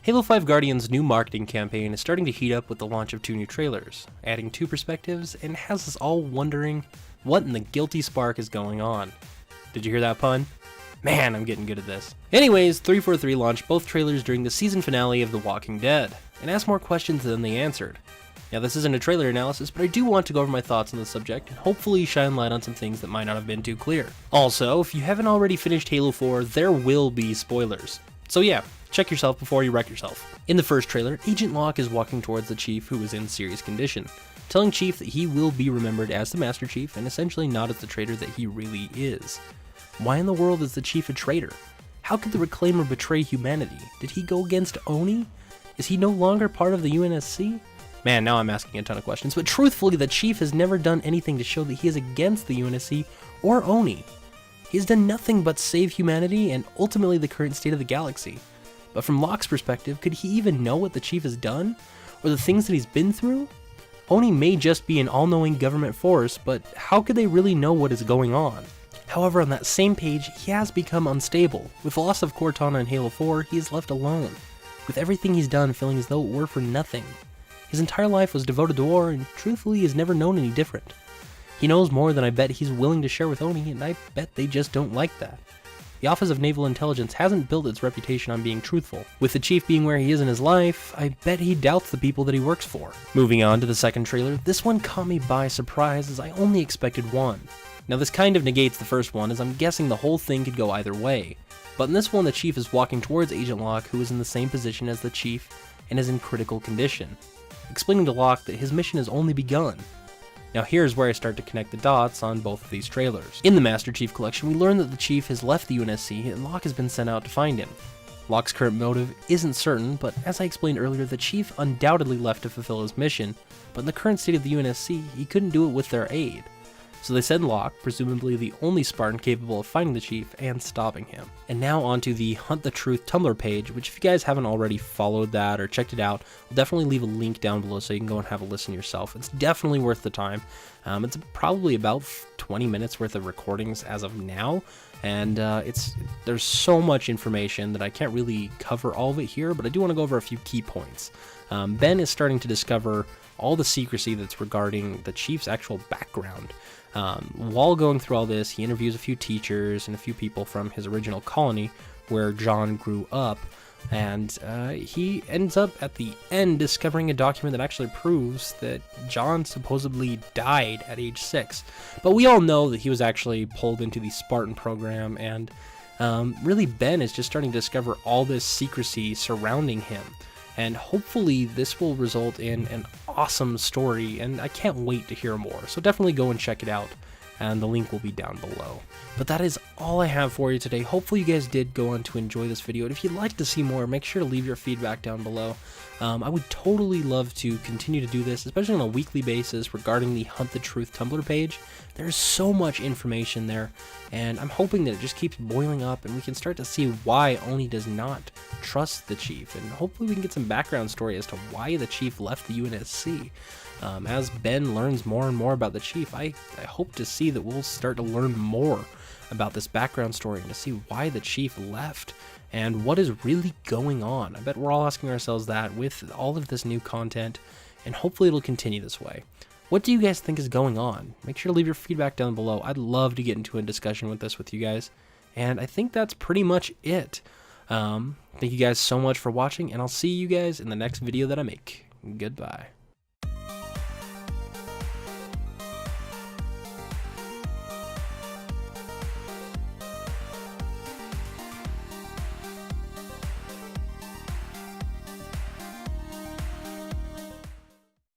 Halo 5 Guardian's new marketing campaign is starting to heat up with the launch of 2 new trailers, adding 2 perspectives, and has us all wondering what in the guilty spark is going on. Did you hear that pun? Man, I'm getting good at this. Anyways, 343 launched both trailers during the season finale of The Walking Dead, and asked more questions than they answered. Now, this isn't a trailer analysis, but I do want to go over my thoughts on the subject and hopefully shine light on some things that might not have been too clear. Also, if you haven't already finished Halo 4, there will be spoilers. So yeah, check yourself before you wreck yourself. In the first trailer, Agent Locke is walking towards the Chief, who is in serious condition, telling Chief that he will be remembered as the Master Chief and essentially not as the traitor that he really is. Why in the world is the Chief a traitor? How could the Reclaimer betray humanity? Did he go against Oni? Is he no longer part of the UNSC? Man, now I'm asking a ton of questions, but truthfully, the Chief has never done anything to show that he is against the UNSC or Oni. He has done nothing but save humanity and ultimately the current state of the galaxy. But from Locke's perspective, could he even know what the Chief has done? Or the things that he's been through? Oni may just be an all-knowing government force, but how could they really know what is going on? However, on that same page, he has become unstable. With the loss of Cortana in Halo 4, he is left alone, with everything he's done feeling as though it were for nothing. His entire life was devoted to war, and truthfully, he has never known any different. He knows more than I bet he's willing to share with Oni, and I bet they just don't like that. The Office of Naval Intelligence hasn't built its reputation on being truthful. With the Chief being where he is in his life, I bet he doubts the people that he works for. Moving on to the second trailer, this one caught me by surprise as I only expected one. Now this kind of negates the first one, as I'm guessing the whole thing could go either way. But in this one, the Chief is walking towards Agent Locke, who is in the same position as the Chief and is in critical condition, explaining to Locke that his mission has only begun. Now here's where I start to connect the dots on both of these trailers. In the Master Chief Collection, we learn that the Chief has left the UNSC and Locke has been sent out to find him. Locke's current motive isn't certain, but as I explained earlier, the Chief undoubtedly left to fulfill his mission, but in the current state of the UNSC, he couldn't do it with their aid. So they send Locke, presumably the only Spartan capable of finding the Chief and stopping him. And now onto the Hunt the Truth Tumblr page, which if you guys haven't already followed that or checked it out, I'll definitely leave a link down below so you can go and have a listen yourself. It's definitely worth the time. It's probably about 20 minutes worth of recordings as of now, and there's so much information that I can't really cover all of it here, but I do want to go over a few key points. Ben is starting to discover all the secrecy that's regarding the Chief's actual background. While going through all this, he interviews a few teachers and a few people from his original colony where John grew up, and he ends up at the end discovering a document that actually proves that John supposedly died at age 6. But we all know that he was actually pulled into the Spartan program, and really Ben is just starting to discover all this secrecy surrounding him. And hopefully this will result in an awesome story, and I can't wait to hear more. So definitely go and check it out, and the link will be down below. But that is all I have for you today. Hopefully you guys did go on to enjoy this video, and if you'd like to see more, make sure to leave your feedback down below. I would totally love to continue to do this, especially on a weekly basis regarding the Hunt the Truth Tumblr page. There's so much information there, and I'm hoping that it just keeps boiling up and we can start to see why Oni does not trust the Chief, and hopefully we can get some background story as to why the Chief left the UNSC. As Ben learns more and more about the Chief, I hope to see that we'll start to learn more about this background story and to see why the Chief left and what is really going on. I bet we're all asking ourselves that with all of this new content, and hopefully it'll continue this way. What do you guys think is going on? Make sure to leave your feedback down below. I'd love to get into a discussion with this with you guys. And I think that's pretty much it. Thank you guys so much for watching, and I'll see you guys in the next video that I make. Goodbye.